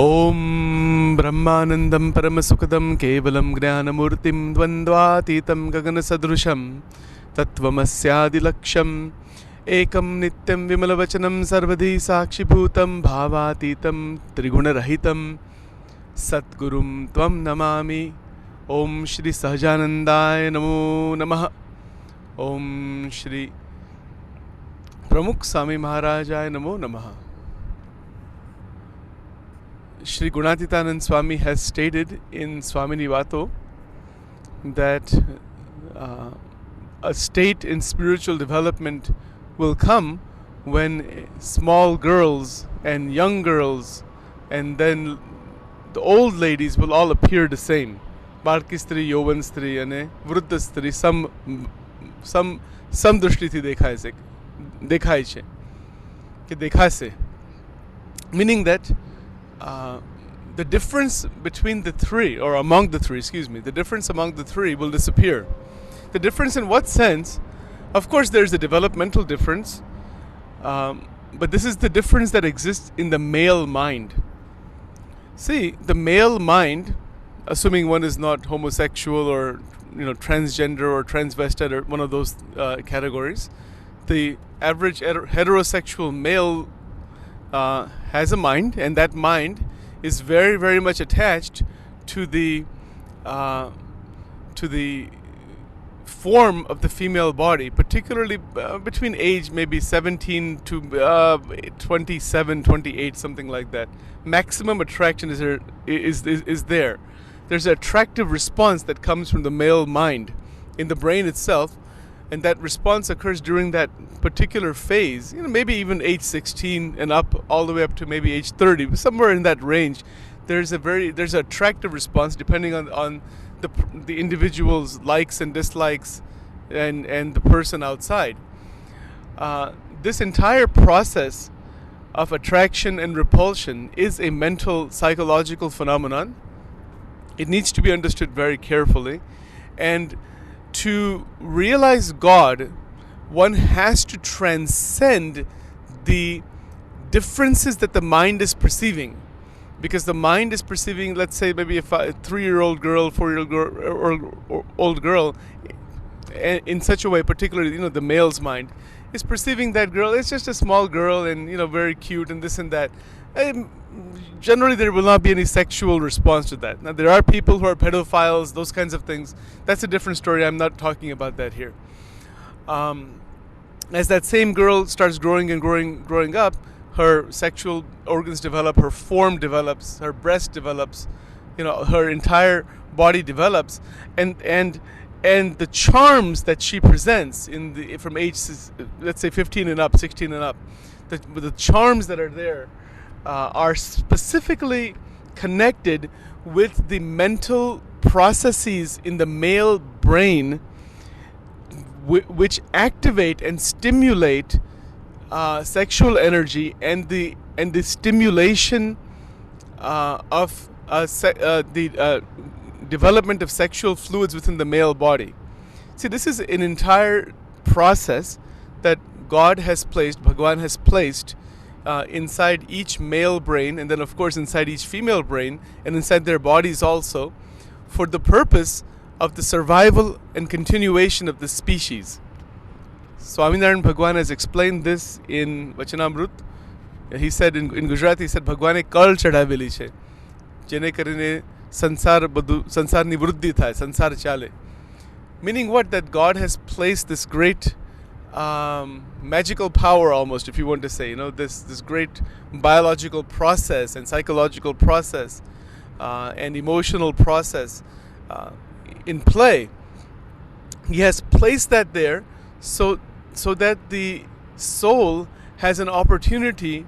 Om Brahmanandam Paramasukadam Kevalam Jnanamurtim Dvandvatītam Gaganasadrusham Tattvamasyadilaksham Ekam Nityam Vimalavachanam Sarvadi Sakshibhutam Bhavatītam Trigunarahitam Satgurum Tvam Namami. Om Shri Sahajanandaya Namo Namaha. Om Shri Pramukh Swami Maharajaya Namo Namaha. Shri Gunatitanand Swami has stated in Swaminarayan that a state in spiritual development will come when small girls and young girls and then the old ladies will all appear the same. Balkistri, Yovanstri, and Vruddhastri, some drishtiti dekhai che. Meaning that the difference between the three, or among the three, the difference among the three will disappear. The difference in what sense? Of course, there's a developmental difference, but this is the difference that exists in the male mind. See, the male mind, assuming one is not homosexual or transgender or transvestite or one of those categories, the average heterosexual male has a mind, and that mind is very, very much attached to the form of the female body, particularly between age maybe 17 to 27, 28, something like that. Maximum attraction is there. There's an attractive response that comes from the male mind in the brain itself, and that response occurs during that particular phase, maybe even age 16 and up, all the way up to maybe age 30, somewhere in that range. There's an attractive response depending on the individual's likes and dislikes and the person outside. This entire process of attraction and repulsion is a mental, psychological phenomenon. It needs to be understood very carefully, and to realize God, one has to transcend the differences that the mind is perceiving. Because the mind is perceiving, let's say, maybe a 3-year-old girl, 4-year-old girl, in such a way, particularly, the male's mind, is perceiving that girl, it's just a small girl and, very cute and this and that. And generally, there will not be any sexual response to that. Now, there are people who are pedophiles, those kinds of things. That's a different story. I'm not talking about that here. As that same girl starts growing up, her sexual organs develop, her form develops, her breast develops, her entire body develops, and the charms that she presents from age, let's say 15 and up, 16 and up, the charms that are there are specifically connected with the mental processes in the male brain which activate and stimulate sexual energy and the stimulation of the development of sexual fluids within the male body. See, this is an entire process that Bhagwan has placed inside each male brain, and then of course inside each female brain, and inside their bodies also, for the purpose of the survival and continuation of the species. Swaminarayan Bhagwan has explained this in Vachanamrut. He said in Gujarati, he said, Bhagwane kal chadhaveli che, jene karine sansar ni vruddhi thai, sansar chale. Meaning what? That God has placed this great magical power, almost, if you want to say, this great biological process and psychological process and emotional process in play. He has placed that there so that the soul has an opportunity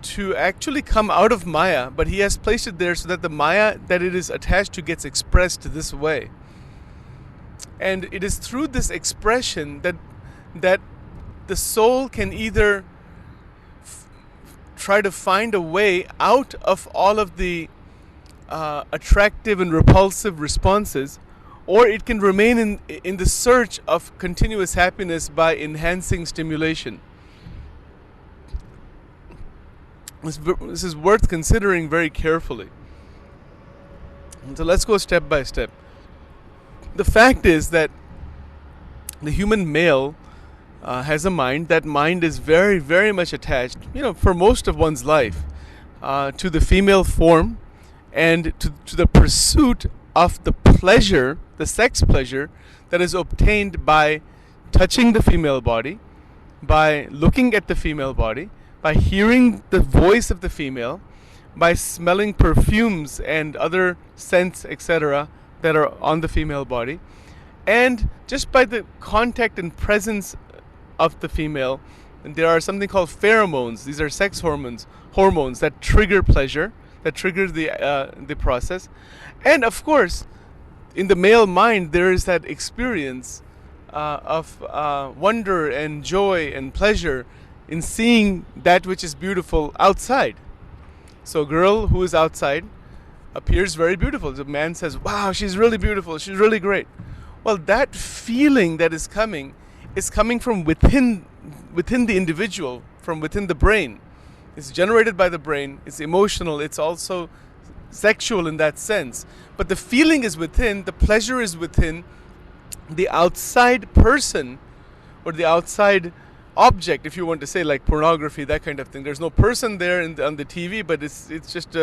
to actually come out of Maya, but he has placed it there so that the Maya that it is attached to gets expressed this way. And it is through this expression that the soul can either try to find a way out of all of the attractive and repulsive responses, or it can remain in the search of continuous happiness by enhancing stimulation. This is worth considering very carefully. And so let's go step by step. The fact is that the human male has a mind. That mind is very, very much attached, for most of one's life, to the female form and to the pursuit of the pleasure, the sex pleasure, that is obtained by touching the female body, by looking at the female body, by hearing the voice of the female, by smelling perfumes and other scents, etc., that are on the female body, and just by the contact and presence of the female. And there are something called pheromones. These are sex hormones that trigger pleasure, that trigger the process. And of course, in the male mind, there is that experience of wonder and joy and pleasure in seeing that which is beautiful outside. So a girl who is outside appears very beautiful. The man says, wow, she's really beautiful, she's really great. Well, that feeling that is coming from within the individual, from within the brain. It's generated by the brain, it's emotional, it's also sexual in that sense. But the feeling is within, the pleasure is within. The outside person or the outside object, if you want to say, like pornography, that kind of thing. There's no person there on the TV, but it's just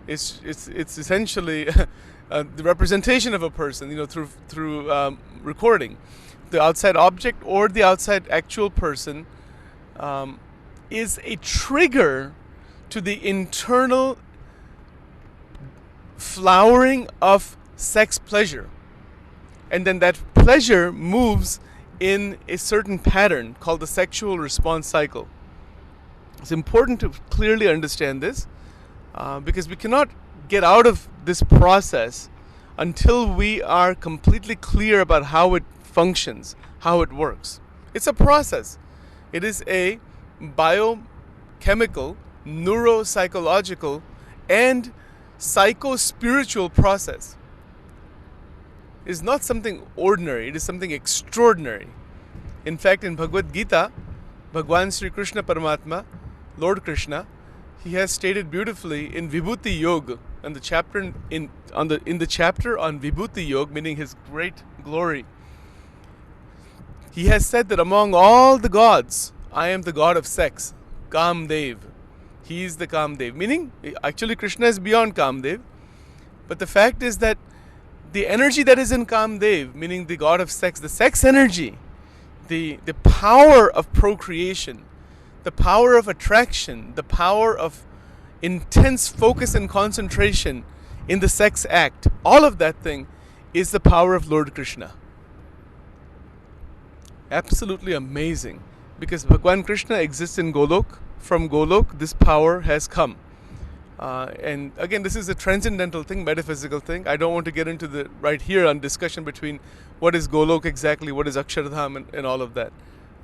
it's essentially the representation of a person, through recording. The outside object or the outside actual person is a trigger to the internal flowering of sex pleasure. And then that pleasure moves in a certain pattern called the sexual response cycle. It's important to clearly understand this because we cannot get out of this process until we are completely clear about how it functions, how it works. It's a process. It is a biochemical, neuropsychological, and psycho-spiritual process. It is not something ordinary, it is something extraordinary. In fact, in Bhagavad Gita, Bhagwan Sri Krishna Paramatma, Lord Krishna, he has stated beautifully in Vibhuti Yoga, in the chapter in the chapter on Vibhuti Yoga, meaning his great glory. He has said that among all the gods, I am the god of sex, Kamdev. He is the Kamdev, meaning actually Krishna is beyond Kamdev. But the fact is that the energy that is in Kamdev, meaning the god of sex, the sex energy, the power of procreation, the power of attraction, the power of intense focus and concentration in the sex act, all of that thing is the power of Lord Krishna. Absolutely amazing. Because Bhagwan Krishna exists in Golok. From Golok, this power has come. And again, this is a transcendental thing, metaphysical thing. I don't want to get into the right here on discussion between what is Golok exactly, what is Akshardham, and all of that.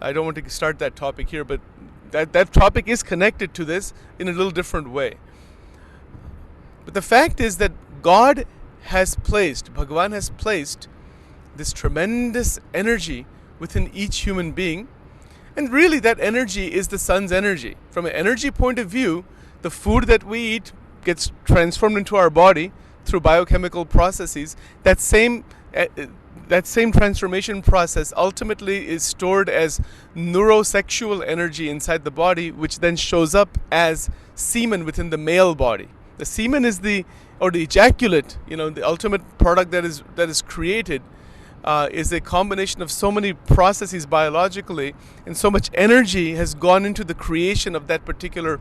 I don't want to start that topic here, but that topic is connected to this in a little different way. But the fact is that God has placed, Bhagavan has placed this tremendous energy within each human being. And really that energy is the sun's energy. From an energy point of view, the food that we eat gets transformed into our body through biochemical processes. That same transformation process ultimately is stored as neurosexual energy inside the body, which then shows up as semen within the male body. The semen is the ejaculate, the ultimate product that is created. Is a combination of so many processes biologically, and so much energy has gone into the creation of that particular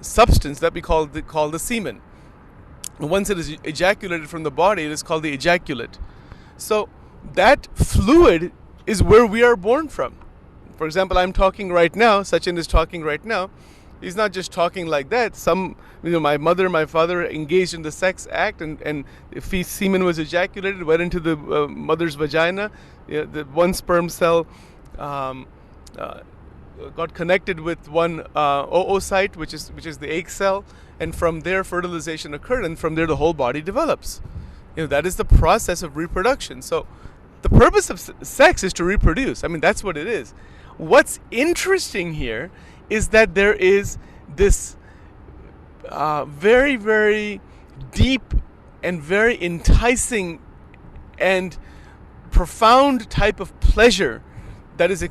substance that we call the semen. And once it is ejaculated from the body, it is called the ejaculate. So that fluid is where we are born from. For example, I'm talking right now, Sachin is talking right now. He's not just talking like that. My mother, my father engaged in the sex act, and if semen was ejaculated, went into the mother's vagina. The one sperm cell got connected with one oocyte, which is the egg cell, and from there fertilization occurred, and from there the whole body develops. That is the process of reproduction. So the purpose of sex is to reproduce. I mean, that's what it is. What's interesting here is that there is this very, very deep and very enticing and profound type of pleasure that is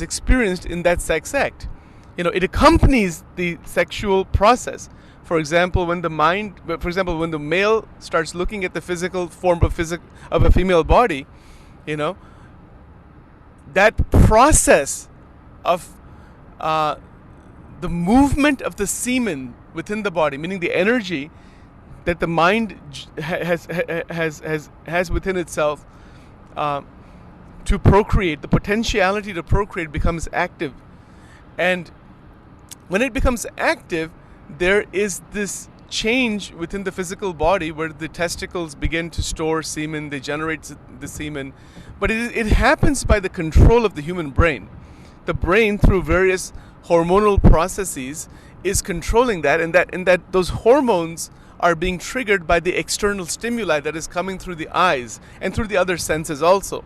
experienced in that sex act. It accompanies the sexual process. For example, when the male starts looking at the physical form of a female body, that process of the movement of the semen within the body, meaning the energy that the mind has within itself to procreate, the potentiality to procreate becomes active. And when it becomes active, there is this change within the physical body where the testicles begin to store semen, they generate the semen. But it happens by the control of the human brain. The brain, through various hormonal processes, is controlling that, and that those hormones are being triggered by the external stimuli that is coming through the eyes and through the other senses also.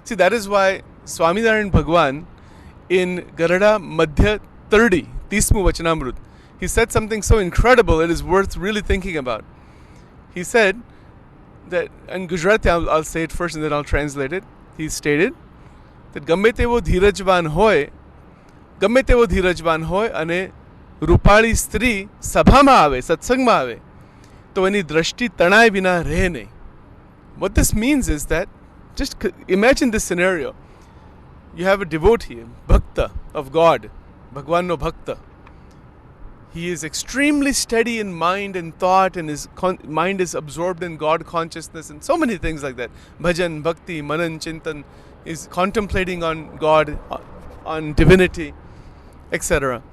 See, that is why Swaminarayan Bhagwan in Garada Madhya 30, Tismu Vachanamrut, he said something so incredible it is worth really thinking about. He said that, in Gujarati, I'll say it first and then I'll translate it. He stated that Gamme tevo dhirajvan hoy ane રૂપાળી સ્ત્રી સભામાં આવે, સત્સંગમાં આવે, તો એની દ્રષ્ટિ તણાય વિના રહે નહીં. What this means is that, just imagine this scenario. You have a devotee, bhakta of God, Bhagwan no bhakta. He is extremely steady in mind and thought, and his mind is absorbed in God consciousness and so many things like that. Bhajan, bhakti, manan, chintan, is contemplating on God, on divinity, etc.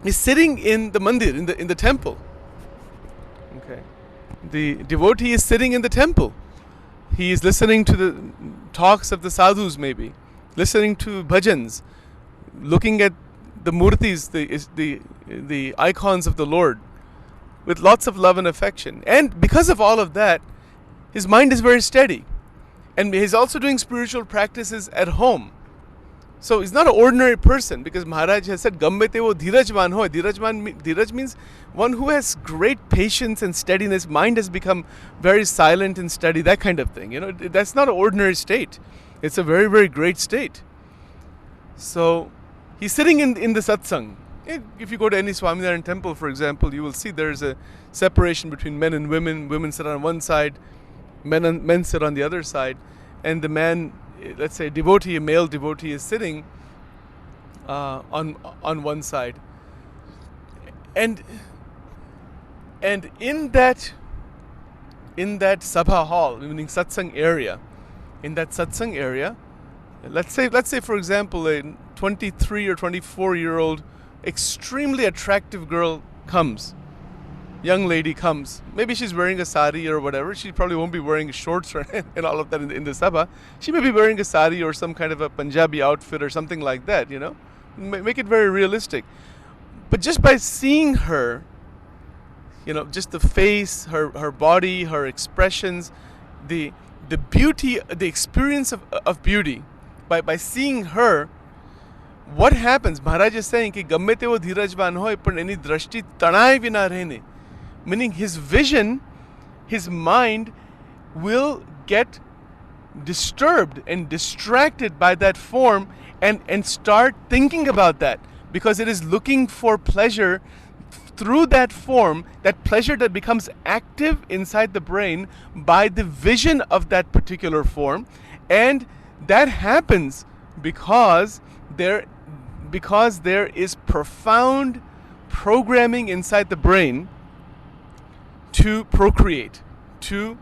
He's sitting in the mandir, in the temple. Okay, the devotee is sitting in the temple. He is listening to the talks of the sadhus, maybe listening to bhajans, looking at the murtis, the icons of the Lord, with lots of love and affection. And because of all of that, his mind is very steady, and he's also doing spiritual practices at home. So he's not an ordinary person, because Maharaj has said, Gamme tevo dhirajvan hoy. Dhiraj means one who has great patience and steadiness. Mind has become very silent and steady, that kind of thing. That's not an ordinary state. It's a very, very great state. So he's sitting in the satsang. If you go to any Swaminarayan temple, for example, you will see there's a separation between men and women. Women sit on one side, men sit on the other side, and the man, let's say a male devotee, is sitting on one side, and in that sabha hall, meaning satsang area, let's say for example a 23 or 24-year-old extremely attractive girl comes. Young lady comes. Maybe she's wearing a sari or whatever. She probably won't be wearing shorts and all of that in the sabha. She may be wearing a sari or some kind of a Punjabi outfit or something like that, Make it very realistic. But just by seeing her, just the face, her body, her expressions, the beauty, the experience of beauty, by seeing her, what happens? Maharaj is saying ki gamme tevo dhirajvan hoy pan eni drashti tanaye vina rehne. Meaning his vision, his mind will get disturbed and distracted by that form and start thinking about that, because it is looking for pleasure through that form, that pleasure that becomes active inside the brain by the vision of that particular form. And that happens because there is profound programming inside the brain to procreate, to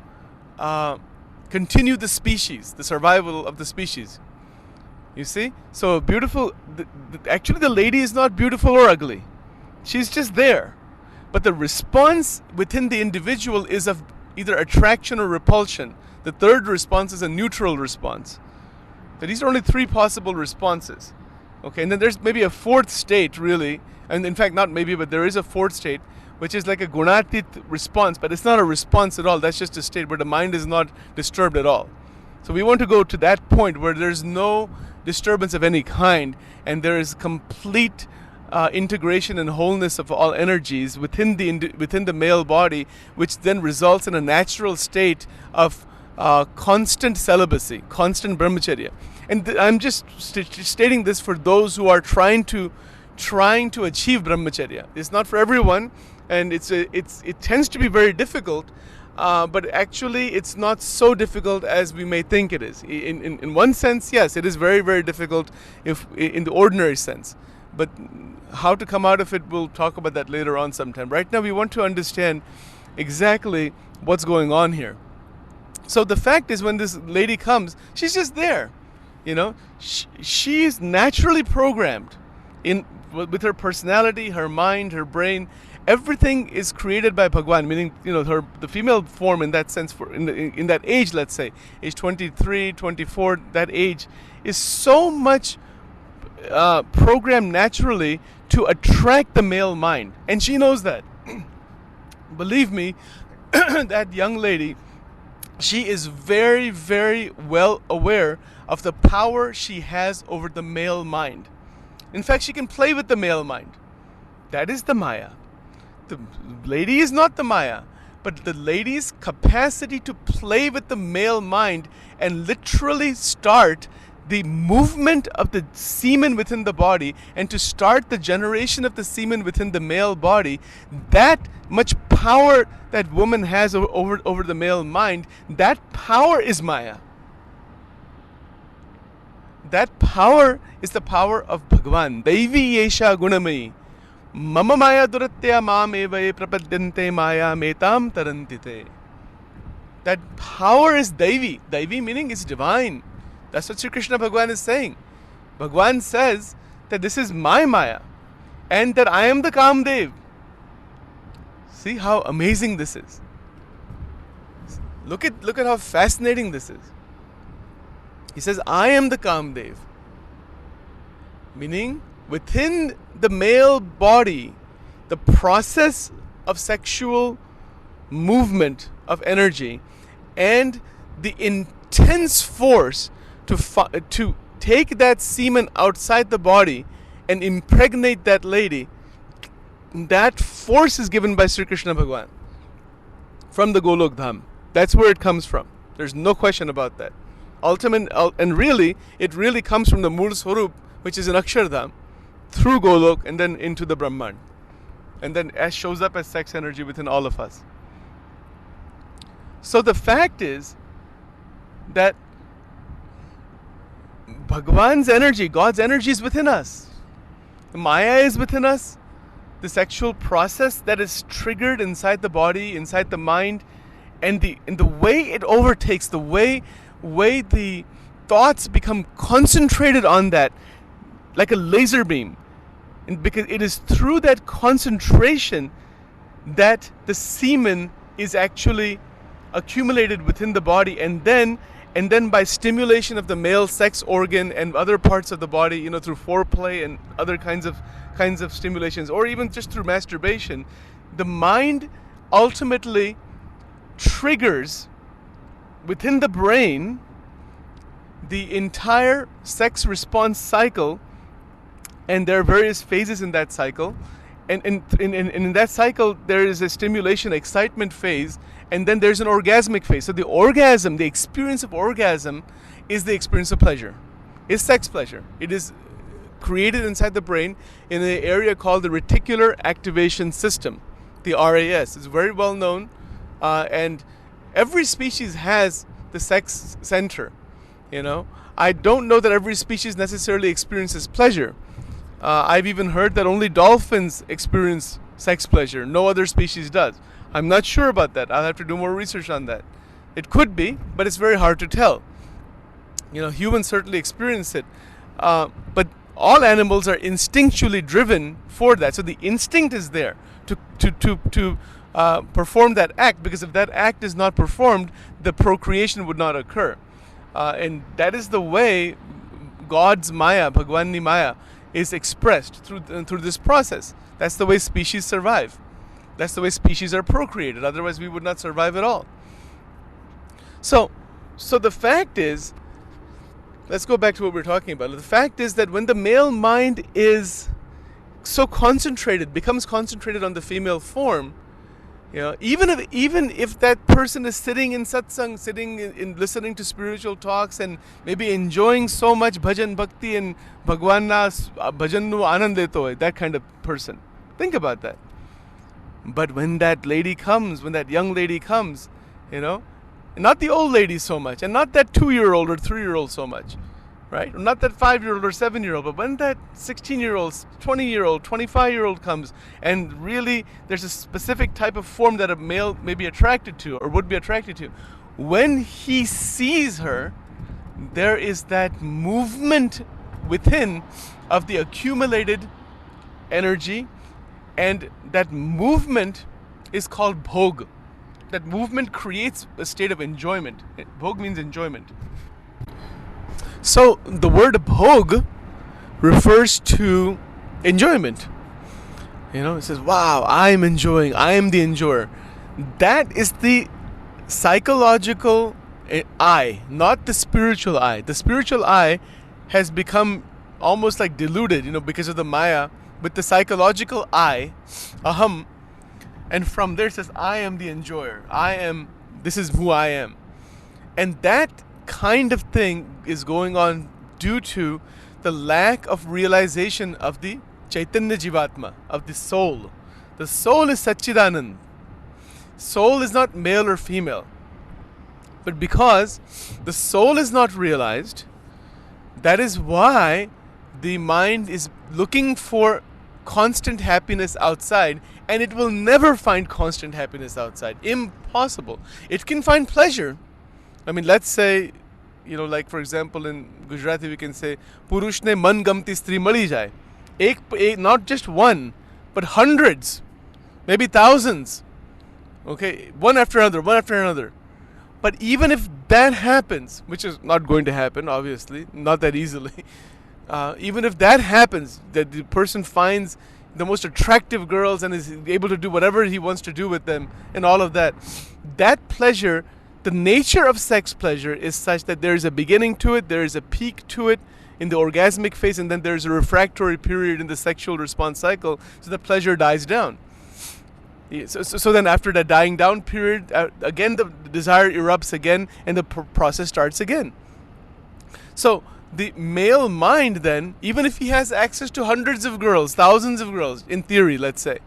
continue the species, the survival of the species. You see? So beautiful, actually the lady is not beautiful or ugly. She's just there. But the response within the individual is of either attraction or repulsion. The third response is a neutral response. So these are only three possible responses. Okay, and then there's maybe a fourth state, really, and in fact not maybe, but there is a fourth state, which is like a gunatit response, but it's not a response at all. That's just a state where the mind is not disturbed at all. So we want to go to that point where there's no disturbance of any kind, and there is complete integration and wholeness of all energies within the male body, which then results in a natural state of constant celibacy, constant brahmacharya. And I'm just stating this for those who are trying to achieve brahmacharya. It's not for everyone, and it tends to be very difficult. But actually, it's not so difficult as we may think it is. In one sense, yes, it is very, very difficult if in the ordinary sense. But how to come out of it, we'll talk about that later on sometime. Right now, we want to understand exactly what's going on here. So the fact is, when this lady comes, she's just there. You know, she's naturally programmed with her personality, her mind, her brain. Everything is created by Bhagwan, meaning, you know, the female form in that sense, in that age, let's say, age 23, 24, that age, is so much programmed naturally to attract the male mind. And she knows that. Believe me, that young lady, she is very, very well aware of the power she has over the male mind. In fact, she can play with the male mind. That is the Maya. The lady is not the Maya, but the lady's capacity to play with the male mind and literally start the movement of the semen within the body and to start the generation of the semen within the male body, that much power that woman has over the male mind, that power is Maya. That power is the power of Bhagwan. Daivi yesha gunamayi. Mama maya duratya mam evaye prapadyante maya metam tarantite. That power is Daivi. Daivi meaning it's divine. That's what Sri Krishna Bhagwan is saying. Bhagwan says that this is my Maya and that I am the Kamdev. See how amazing this is. Look at how fascinating this is. He says, I am the Kamdev. Meaning, within the male body, the process of sexual movement of energy and the intense force to take that semen outside the body and impregnate that lady, that force is given by Sri Krishna Bhagwan from the Golok Dham. That's where it comes from. There's no question about that. And really, it really comes from the Mool Swarup, which is in Akshardham, through Golok and then into the Brahman. And then shows up as sex energy within all of us. So the fact is that Bhagwan's energy, God's energy is within us. Maya is within us. The sexual process that is triggered inside the body, inside the mind, and the way it overtakes, the way the thoughts become concentrated on that, like a laser beam. And because it is through that concentration that the semen is actually accumulated within the body, and then by stimulation of the male sex organ and other parts of the body, you know, through foreplay and other kinds of stimulations, or even just through masturbation, the mind ultimately triggers within the brain the entire sex response cycle. And there are various phases in that cycle. And in that cycle, there is a stimulation, excitement phase, and then there's an orgasmic phase. So the orgasm, the experience of orgasm, is the experience of pleasure, is sex pleasure. It is created inside the brain in an area called the reticular activation system, the RAS. It's very well known, and every species has the sex center. You know, I don't know that every species necessarily experiences pleasure. I've even heard that only dolphins experience sex pleasure. No other species does. I'm not sure about that. I'll have to do more research on that. It could be, but it's very hard to tell. You know, humans certainly experience it. But all animals are instinctually driven for that. So the instinct is there to perform that act, because if that act is not performed, the procreation would not occur. And that is the way God's Maya, Bhagwani Maya, is expressed through this process. That's the way species survive. That's the way species are procreated. Otherwise, we would not survive at all. So the fact is, let's go back to what we're talking about. The fact is that when the male mind is so concentrated, becomes concentrated on the female form, even if that person is sitting in satsang, sitting in listening to spiritual talks and maybe enjoying so much bhajan bhakti and Bhagwan na bhajan nu anand leto hai, that kind of person. Think about that. But when that lady comes, when that young lady comes, not the old lady so much, and not that 2-year-old or 3-year-old so much, right? Not that 5-year-old or 7-year-old, but when that 16-year-old, 20-year-old, 25-year-old comes, and really there's a specific type of form that a male may be attracted to or would be attracted to, when he sees her, there is that movement within of the accumulated energy, and that movement is called bhog. That movement creates a state of enjoyment. Bhog means enjoyment. So the word bhog refers to enjoyment. It says, wow, I'm enjoying, I am the enjoyer. That is the psychological eye, not the spiritual eye. The spiritual eye has become almost like diluted, because of the maya, with the psychological eye, aham, and from there it says, I am the enjoyer. This is who I am. And that kind of thing is going on due to the lack of realization of the Chaitanya Jivatma, of the soul. The soul is Satchidanand. Soul is not male or female. But because the soul is not realized, that is why the mind is looking for constant happiness outside, and it will never find constant happiness outside. Impossible. It can find pleasure. Let's say, like for example in Gujarati we can say, Purush ne man gamti stri mali jai. Not just one, but hundreds, maybe thousands. Okay, one after another. But even if that happens, which is not going to happen, obviously, not that easily, even if that happens, that the person finds the most attractive girls and is able to do whatever he wants to do with them and all of that, that pleasure, the nature of sex pleasure is such that there is a beginning to it, there is a peak to it in the orgasmic phase, and then there's a refractory period in the sexual response cycle, so the pleasure dies down. So then after that dying down period, again the desire erupts again, and the process starts again. So the male mind then, even if he has access to hundreds of girls, thousands of girls, in theory, let's say,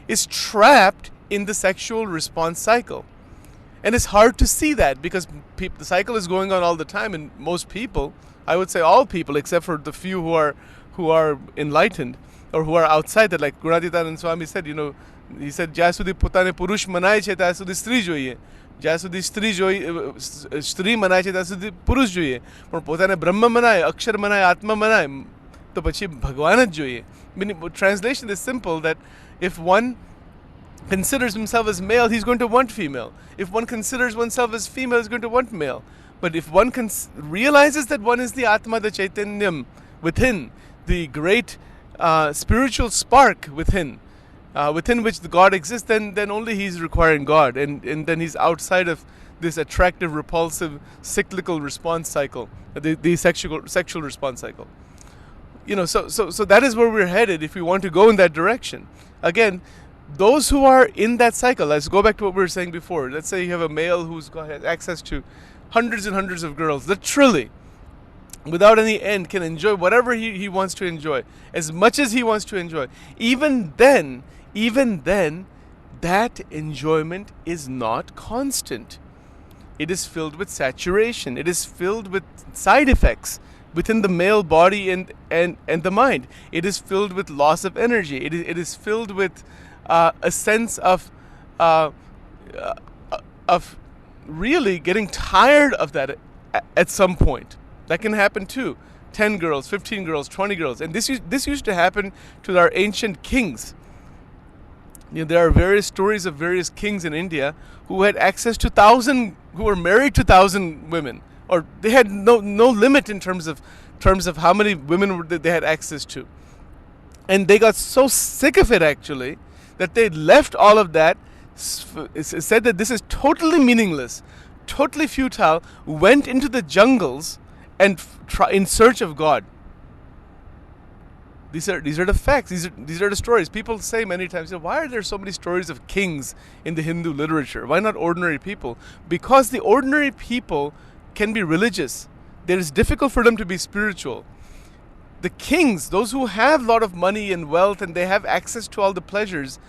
is trapped in the sexual response cycle. And it's hard to see that because the cycle is going on all the time, and most people, I would say all people, except for the few who are enlightened or who are outside that, like Gunaditanand Swami said, he said, જ્યાં સુધી પોતાને પુરુષ મનાય છે ત્યાં સુધી સ્ત્રી જોઈએ, જ્યાં સુધી સ્ત્રી મનાય છે ત્યાં સુધી પુરુષ જોઈએ, પણ પોતાને બ્રહ્મ મનાય, અક્ષર મનાય, આત્મા મનાય, તો પછી ભગવાન જ જોઈએ. Translation is simple, that if one considers himself as male, he's going to want female. If one considers oneself as female, he's going to want male. But if one realizes that one is the Atma, the Chaitanyam within, the great spiritual spark within which the God exists, then only he's requiring God, and then he's outside of this attractive, repulsive, cyclical response cycle, the sexual response cycle. So that is where we're headed if we want to go in that direction. Again, those who are in that cycle, let's go back to what we were saying before. Let's say you have a male who's got access to hundreds and hundreds of girls, literally, without any end, can enjoy whatever he wants to enjoy, as much as he wants to enjoy. Even then, that enjoyment is not constant. It is filled with saturation. It is filled with side effects within the male body and the mind. It is filled with loss of energy. It is filled with a sense of really getting tired of that at some point. That can happen too. 10 girls, 15 girls, 20 girls. And this used to happen to our ancient kings. There are various stories of various kings in India who had access to 1,000, who were married to 1,000 women, or they had no limit in terms of how many women they had access to. And they got so sick of it, actually, that they left all of that, said that this is totally meaningless, totally futile, went into the jungles and in search of God. These are the facts. These are the stories. People say many times, why are there so many stories of kings in the Hindu literature? Why not ordinary people? Because the ordinary people can be religious. It is difficult for them to be spiritual. The kings, those who have a lot of money and wealth and they have access to all the pleasures,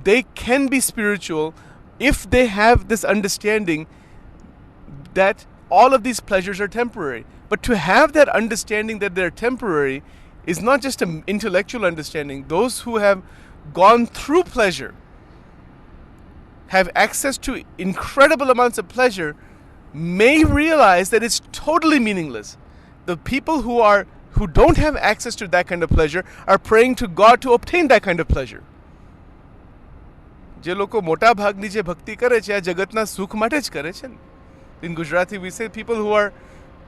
they can be spiritual if they have this understanding that all of these pleasures are temporary. But to have that understanding that they're temporary is not just an intellectual understanding. Those who have gone through pleasure, have access to incredible amounts of pleasure, may realize that it's totally meaningless. The people who don't have access to that kind of pleasure are praying to God to obtain that kind of pleasure. જે લોકો મોટા ભાગની જે ભક્તિ કરે છે આ જગતના સુખ માટે જ કરે છે. In Gujarati we say people who are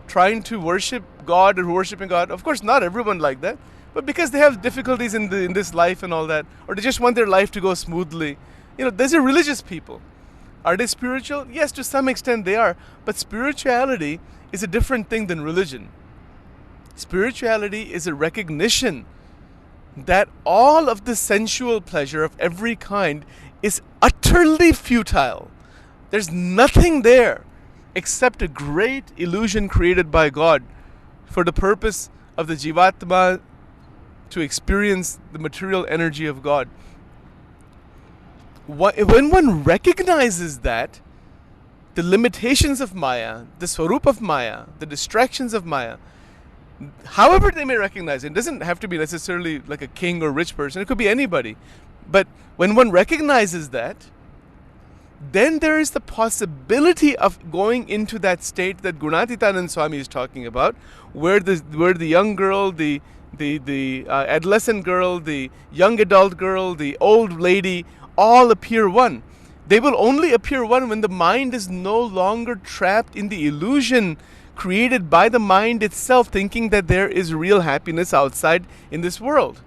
trying to worship God or worshiping God, of course not everyone like that, but because they have difficulties in this life and all that, or they just want their life to go smoothly. These are religious people. Are they spiritual? Yes, to some extent they are, but spirituality is a different thing than religion. Spirituality is a recognition that all of the sensual pleasure of every kind is utterly futile. There's nothing there except a great illusion created by God for the purpose of the Jivatma to experience the material energy of God. When one recognizes that, the limitations of Maya, the Swarup of Maya, the distractions of Maya, however they may recognize it doesn't have to be necessarily like a king or rich person, it could be anybody. But when one recognizes that, then there is the possibility of going into that state that Gunatitanand Swami is talking about, where the young girl, the adolescent girl, the young adult girl, the old lady, all appear one. They will only appear one when the mind is no longer trapped in the illusion created by the mind itself, thinking that there is real happiness outside in this world.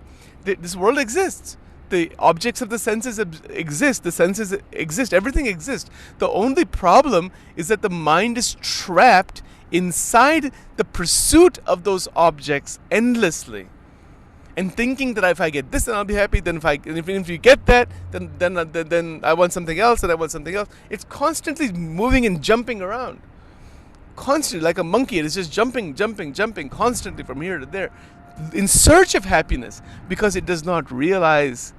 This world exists. The objects of the senses exist. The senses exist. Everything exists. The only problem is that the mind is trapped inside the pursuit of those objects endlessly, and thinking that if I get this, then I'll be happy. Then if you get that, then I want something else, and I want something else. It's constantly moving and jumping around. Constantly, like a monkey, it is just jumping constantly from here to there, in search of happiness, because it does not realize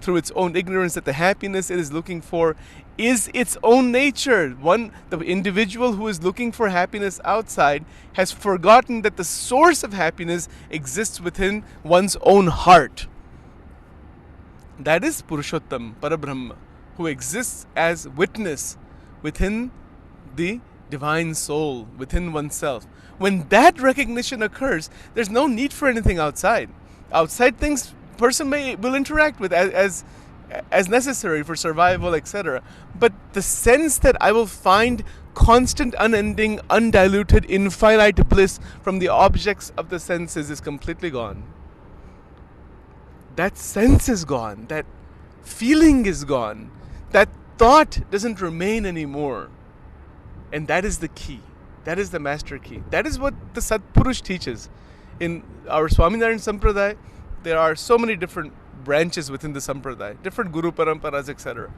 through its own ignorance that the happiness it is looking for is its own nature. The individual who is looking for happiness outside has forgotten that the source of happiness exists within one's own heart. That is Purushottam, Parabrahma, who exists as witness within the divine soul, within oneself. When that recognition occurs, there's no need for anything outside. Outside things person will interact with as necessary for survival, etc. But the sense that I will find constant, unending, undiluted, infinite bliss from the objects of the senses is completely gone. That sense is gone. That feeling is gone. That thought doesn't remain anymore. And that is the key. That is the master key. That is what the Satpurush teaches. In our Swaminarayan Sampradaya, there are so many different branches within the Sampradaya, different Guru Paramparas, etc.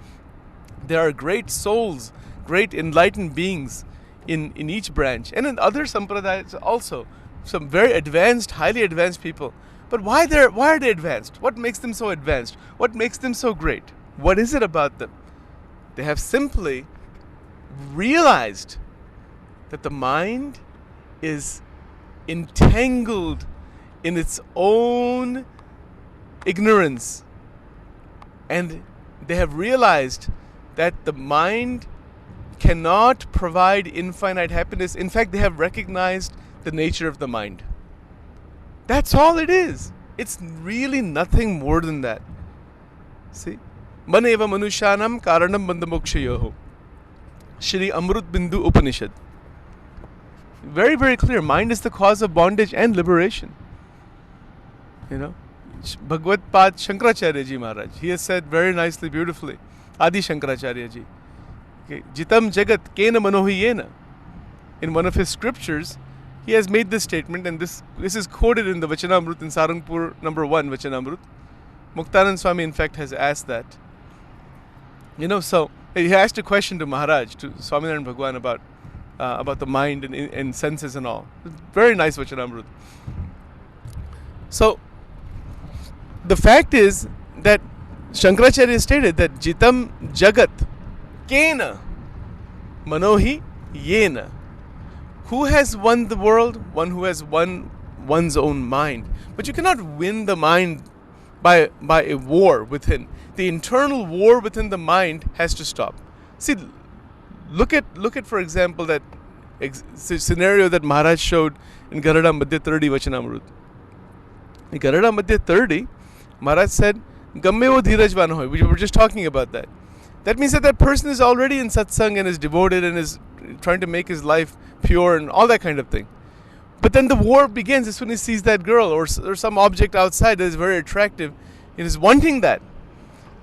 There are great souls, great enlightened beings in each branch. And in other Sampradayas also, some very advanced, highly advanced people. But why are they advanced? What makes them so advanced? What makes them so great? What is it about them? They have simply realized that the mind is entangled in its own ignorance, and they have realized that the mind cannot provide infinite happiness. In fact, they have recognized the nature of the mind. That's all it is. It's really nothing more than that. See? Maneva manushanam karanam bandhamokshayoho. Shri Amrut Bindu Upanishad. Very, very clear. Mind is the cause of bondage and liberation. Bhagavad Pad Shankaracharya Ji Maharaj, he has said very nicely, beautifully, Adi Shankaracharya Ji, Jitam Jagat Kena Manohi Yena. In one of his scriptures, he has made this statement, and this is quoted in the Vachanamrut in Sarangpur number 1 Vachanamrut. Muktanand Swami in fact has asked that. So he asked a question to Maharaj, to Swaminarayan Bhagwan, about the mind and senses and all. Very nice Vachanamrut. So the fact is that Shankaracharya stated that Jitam Jagat Kena Manohi Yena. Who has won the world? One who has won one's own mind. But you cannot win the mind by a war within. The internal war within the mind has to stop. See, look at for example that scenario that Maharaj showed in Garada Madhya 30 Vachanamrut. In Garada Madhya 30, Maharaj said, Gamme wo dhirajvan hoy. We were just talking about that. That means that person is already in satsang and is devoted and is trying to make his life pure and all that kind of thing. But then the war begins as soon as he sees that girl or some object outside that is very attractive. He is wanting that.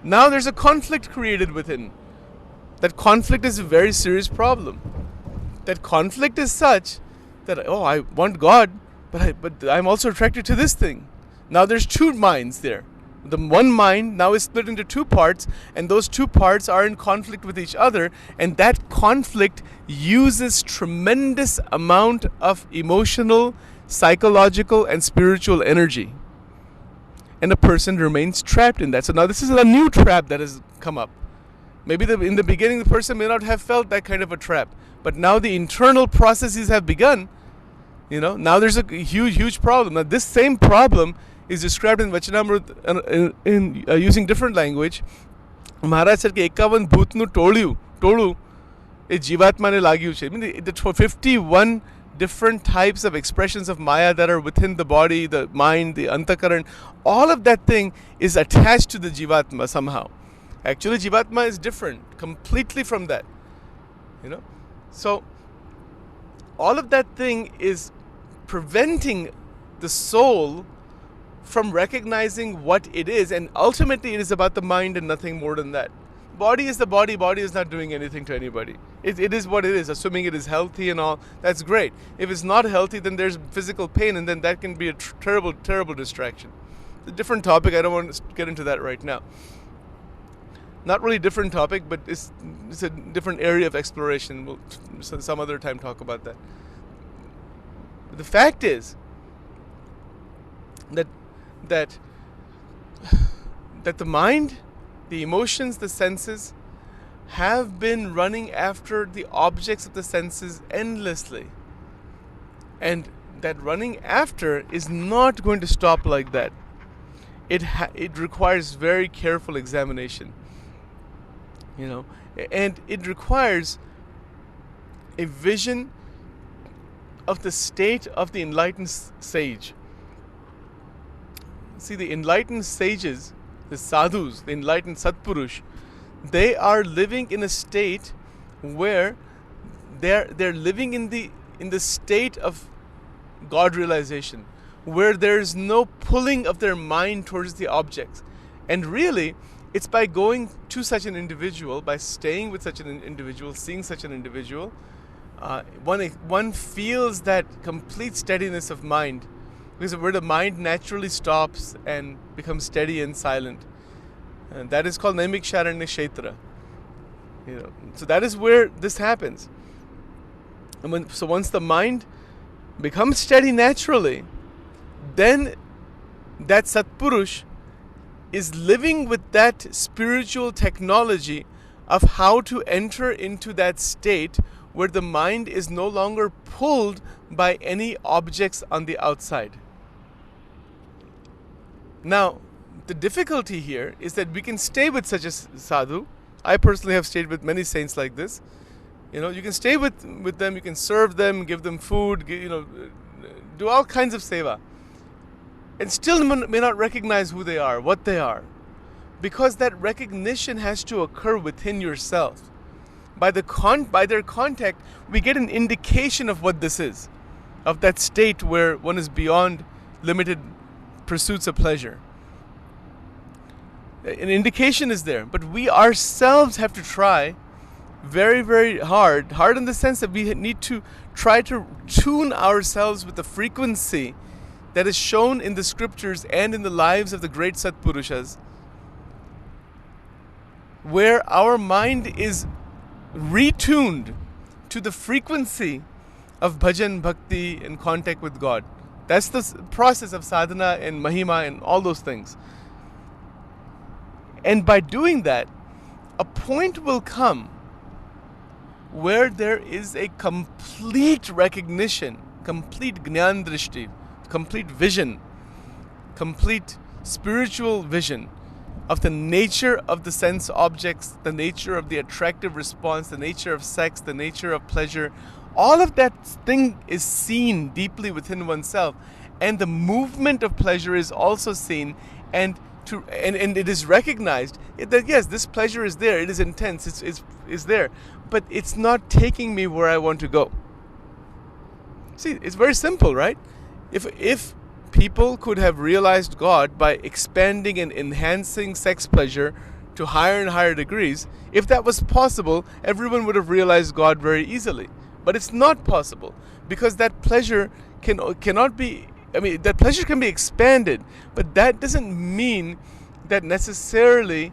Now there's a conflict created within. That conflict is a very serious problem. That conflict is such that, I want God, but I'm also attracted to this thing. Now there's two minds there. The one mind now is split into two parts, and those two parts are in conflict with each other, and that conflict uses tremendous amount of emotional, psychological, and spiritual energy. And a person remains trapped in that. So now this is a new trap that has come up. Maybe in the beginning the person may not have felt that kind of a trap, but now the internal processes have begun. Now there's a huge problem. Now this same problem is described in Vachanamrut in using different language. Maharaj said कि 51 भूतनु टोळू ए जीवात्माने लाग्यु छे. I mean the 51 different types of expressions of Maya that are within the body, the mind, the antakaran, all of that thing is attached to the Jivatma somehow. Actually Jivatma is different completely from that. So all of that thing is preventing the soul from recognizing what it is, and ultimately it is about the mind and nothing more than that. Body is the body. Body is not doing anything to anybody. It is what it is, assuming it is healthy and all. That's great. If it's not healthy, then there's physical pain, and then that can be a terrible distraction. It's a different topic. I don't want to get into that right now. Not really different topic, but it's a different area of exploration. We'll some other time talk about that. But the fact is that the mind, the emotions, the senses have been running after the objects of the senses endlessly. And that running after is not going to stop like that. It requires very careful examination. And it requires a vision of the state of the enlightened sage. See, the enlightened sages, the sadhus, the enlightened satpurush, they are living in a state where they're living in the state of God realization, where there is no pulling of their mind towards the objects. And really, it's by going to such an individual, by staying with such an individual, seeing such an individual, one feels that complete steadiness of mind, because where the mind naturally stops and becomes steady and silent. And that is called Naimik Sharanya Kshetra. So that is where this happens. And so once the mind becomes steady naturally, then that Satpurush is living with that spiritual technology of how to enter into that state where the mind is no longer pulled by any objects on the outside. Now, the difficulty here is that we can stay with such a sadhu. I personally have stayed with many saints like this. You can stay with them, you can serve them, give them food, do all kinds of seva, and still may not recognize who they are, what they are. Because that recognition has to occur within yourself. By their contact, we get an indication of what this is, of that state where one is beyond limited pursuits of pleasure. An indication is there, but we ourselves have to try very, very hard. Hard in the sense that we need to try to tune ourselves with the frequency that is shown in the scriptures and in the lives of the great Satpurushas, where our mind is retuned to the frequency of bhajan, bhakti, and contact with God. That's the process of sadhana and mahima and all those things. And by doing that, a point will come where there is a complete recognition, complete jnana drishti, complete vision, complete spiritual vision of the nature of the sense objects, the nature of the attractive response, the nature of sex, the nature of pleasure. All of that thing is seen deeply within oneself, and the movement of pleasure is also seen, and it is recognized that yes, this pleasure is there, it is intense, it's there, but it's not taking me where I want to go. See, it's very simple, right? If people could have realized God by expanding and enhancing sex pleasure to higher and higher degrees, if that was possible, everyone would have realized God very easily. But it's not possible, because that pleasure cannot be, that pleasure can be expanded, but that doesn't mean that necessarily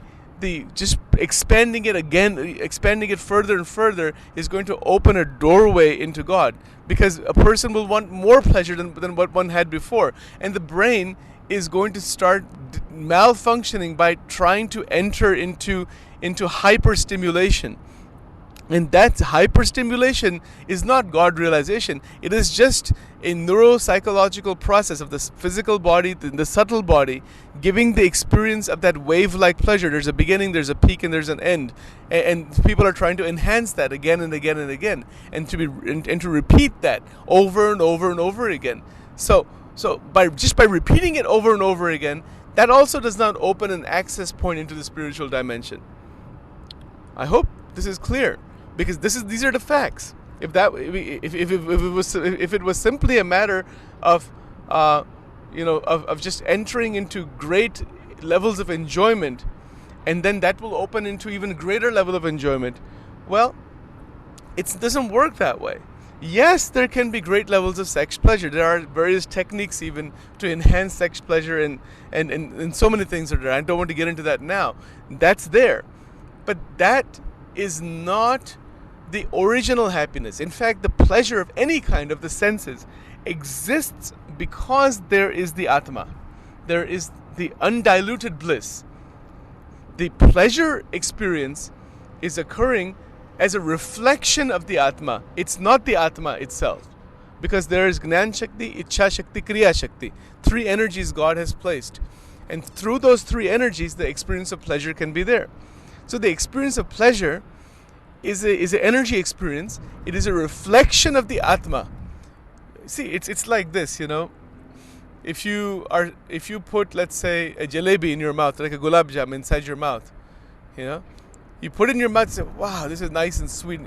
just expanding it again, expanding it further and further is going to open a doorway into God, because a person will want more pleasure than what one had before, and the brain is going to start malfunctioning by trying to enter into hyperstimulation. And that hyperstimulation is not God realization. It is just a neuropsychological process of the physical body, the subtle body, giving the experience of that wave-like pleasure. There's a beginning, there's a peak, and there's an end. And people are trying to enhance that again and again and again, and to repeat that over and over and over again. So by repeating it over and over again, that also does not open an access point into the spiritual dimension. I hope this is clear, because these are the facts. If it was simply a matter of just entering into great levels of enjoyment, and then that will open into even greater level of enjoyment, well, it doesn't work that way. Yes, there can be great levels of sex pleasure. There are various techniques even to enhance sex pleasure, and so many things are there. I don't want to get into that now. That's there. But that is not the original happiness. In fact, the pleasure of any kind of the senses exists because there is the Atma. There is the undiluted bliss. The pleasure experience is occurring as a reflection of the Atma. It's not the Atma itself, because there is Gnan Shakti, Ichha Shakti, Kriya Shakti. 3 energies God has placed. And through those 3 energies, the experience of pleasure can be there. So the experience of pleasure is an energy experience. It is a reflection of the Atma. See, it's like this, If you put, let's say, a jalebi in your mouth, like a gulab jam inside your mouth, you put it in your mouth and say, wow, this is nice and sweet.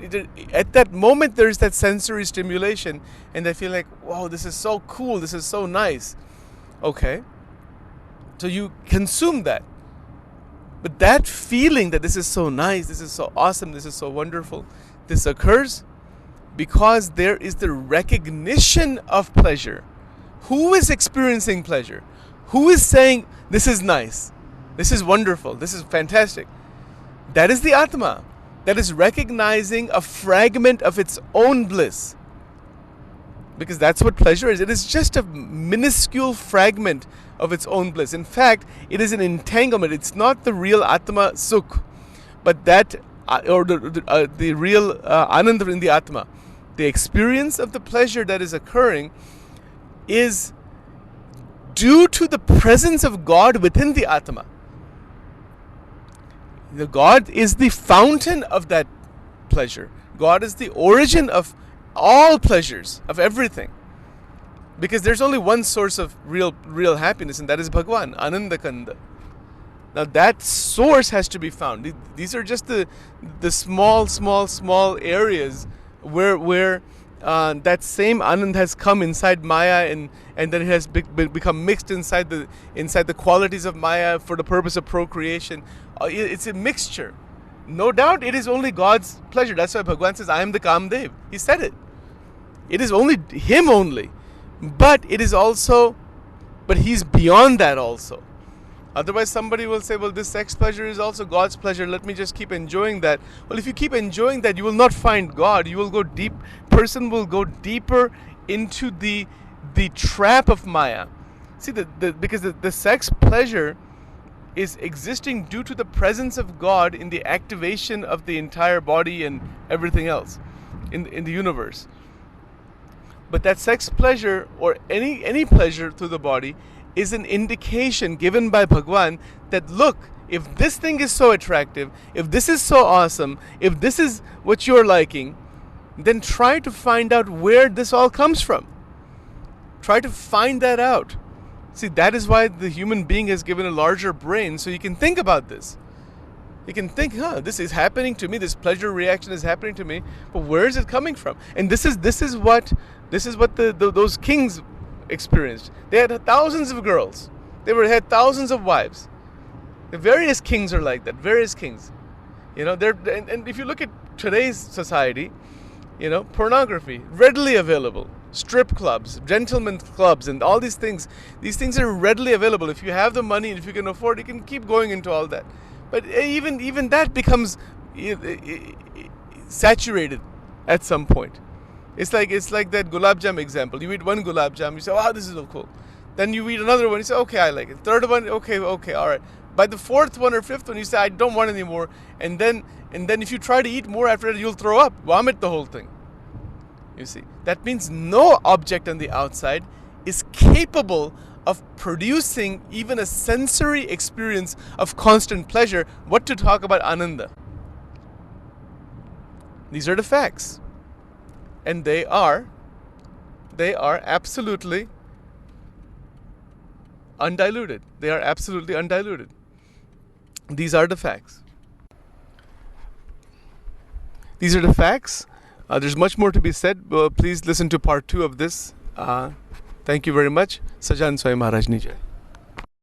At that moment, there's that sensory stimulation, and I feel like, wow, this is so cool, this is so nice. Okay. So you consume that. But that feeling that this is so nice, this is so awesome, this is so wonderful, this occurs because there is the recognition of pleasure. Who is experiencing pleasure? Who is saying, this is nice, this is wonderful, this is fantastic? That is the Atma. That is recognizing a fragment of its own bliss. Because that's what pleasure is. It is just a minuscule fragment of its own bliss. In fact, it is an entanglement. It's not the real Atma Sukh, but that, or the real Ananda in the Atma. The experience of the pleasure that is occurring is due to the presence of God within the Atma. The God is the fountain of that pleasure. God is the origin of all pleasures, of everything. Because there's only one source of real happiness, and that is Bhagwan, Ananda Kanda. Now that source has to be found. These are just the small areas where that same Anand has come inside Maya, and then it has become mixed inside the qualities of Maya for the purpose of procreation. It's a mixture. No doubt it is only God's pleasure. That's why Bhagwan says, I am the Kamdev. He said it. It is only him only. But it is also, but he's beyond that also. Otherwise somebody will say, well, this sex pleasure is also God's pleasure. Let me just keep enjoying that. Well, if you keep enjoying that, you will not find God. You will go deep. Person will go deeper into the trap of Maya. See, because the sex pleasure is existing due to the presence of God in the activation of the entire body and everything else in the universe. But that sex pleasure, or any pleasure through the body, is an indication given by Bhagwan that, look, if this thing is so attractive, if this is so awesome, if this is what you're liking, then try to find out where this all comes from. Try to find that out. See, that is why the human being has given a larger brain, so you can think about this. You can think, this is happening to me, this pleasure reaction is happening to me, but where is it coming from? And this is what those kings experienced. They had thousands of girls. They had thousands of wives. The various kings are like that. Various kings, and if you look at today's society, pornography readily available, strip clubs, gentlemen's clubs, and all these things. These things are readily available. If you have the money and if you can afford, you can keep going into all that. But even that becomes saturated at some point. It's like that gulab jam example. You eat one gulab jam, you say, wow, this is so cool. Then you eat another one, you say, okay, I like it. Third one, okay, all right. By the fourth one or fifth one, you say, I don't want any more. And then if you try to eat more after that, you'll throw up, vomit the whole thing. You see, that means no object on the outside is capable of producing even a sensory experience of constant pleasure. What to talk about Ananda? These are the facts. And they are absolutely undiluted. They are absolutely undiluted. These are the facts. These are the facts. There's much more to be said. Please listen to part 2 of this. Thank you very much. Sachin J. Maharaj Ni Jai.